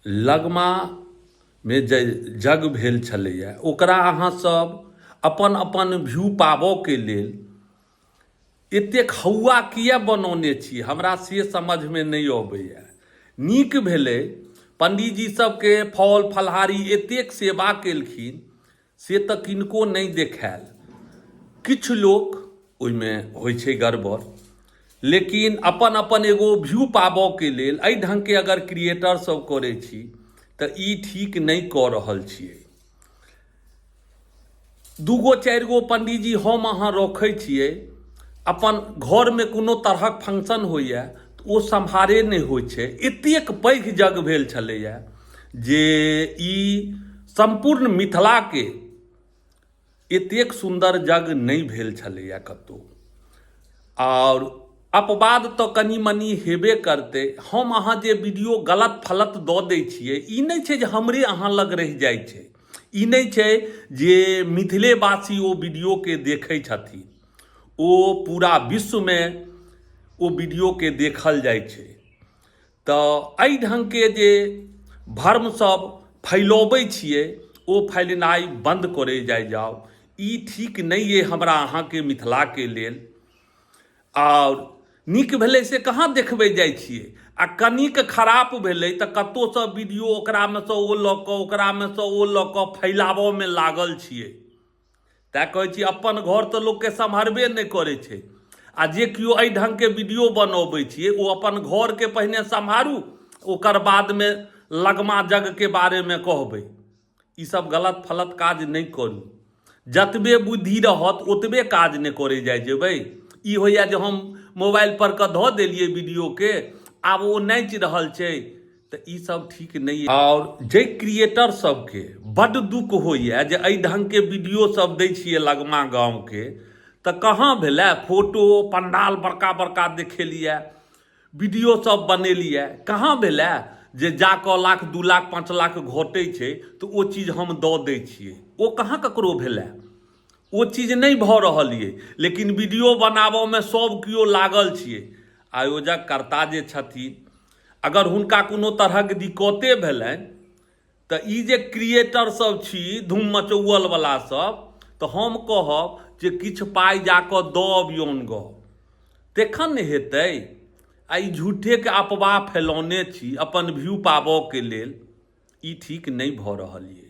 लगमा में जग भेल छलैया, ओकरा अहाँ सब अपन अपन व्यू पाबऽके लेल एतेक हौआ किया बनौने छी, हमरा से समझमे नहीं अबैया। नीक भेलै पंडीजी सबके फल फलहारी एतेक सेवा केलखिन से तऽ किनको नहीं देखायल। किछु लोक ओहिमे होइ छै गड़बड़, लेकिन अपन अपन एगो व्यू पाबऽके लेल एहि ढङ्गके अगर क्रिएटर सब करै छी तऽ ई ठीक नहीं कऽ रहल छियै। दूगो चारि गो पंडीजी हम अहाँ रखै छियै, अपन घरमे कोनो तरहक फंक्शन होइए तऽ ओ सम्हारे नहीं होइ छै। एतेक पैघ जग भेल छलैया जे ई संपूर्ण मिथिलाके एतेक सुंदर जग नहीं भेल छलैया कतौ। और अपवाद तो कनी मनी हेबे करते। हम अहाँ जे वीडियो गलत फलत दऽ दै छियै, ई नहीं छै जे हमरे अहाँ लग रहि जाइ छै, ई नहीं छै जे मिथिलेवासी ओ वीडियोके देखै छथिन, ओ पूरा विश्वमे ओ वीडियोके देखल जाइ छै। तऽ एहि ढङ्गके जे भर्म सब फैलबै छियै ओ फैलनाइ बंद करे जाउ। ई ठीक नहीं है हमरा अहाँके मिथिलाके लेल। और नीक भेलै से कहाँ देखबै जाइ छियै, आ कनिक खराप भेलै तऽ कतौसँ वीडियो ओकरामे सँ ओ लऽ कऽ ओकरामे सँ ओ लऽ कऽ फैलाबऽमे लागल छियै। तैँ कहै छी अपन घर तऽ लोकके सम्हरबे नहीं करै छै, आ जे केओ एहि ढङ्गके वीडियो बनबै छियै ओ अपन घरके पहिने सम्हारू, ओकर बादमे लगमा जगके बारेमे कहबै। ई सब गलत फलत काज नहीं करू। जतबे बुद्धि रहत ओतबे काज नहीं करे जाइ जेबै। ई होइए जे हम मोबाइल पर कऽ धऽ देलियै वीडियोके, आब ओ नाचि रहल छै, तऽ ई सब ठीक नहीं है। और जे क्रिएटर सबके बड्ड दुख होइए जे एहि ढङ्गके वीडियो सब दै छियै लगमा गाँवके, तऽ कहाँ भेलै फोटो पंडाल बड़का बड़का देखेलिए, वीडियो सब बनेलिए, कहाँ भेलै जे जाकऽ 1 लाख 2 लाख 5 लाख घटै छै तऽ ओ चीज हम दऽ दै छियै। ओ कहाँ ककरो भेलै, ओ चीज नहीं भऽ रहल ये, लेकिन वीडियो बनाबऽमे सब केओ लागल छियै। आयोजक कर्ता जे छथिन, अगर हुनका कोनो तरहक दिक्कते भेलनि तऽ ई जे क्रिएटर सब छी धूम मचौवलवला सब, तऽ हम कहब जे किछु पाइ जाकऽ दऽ अबियौन गऽ, तखन ने हेतै। आ ई झूठेके अफवाह फैलौने छी अपन व्यू पाबऽके लेल, ई ठीक नहीं भऽ रहल ये।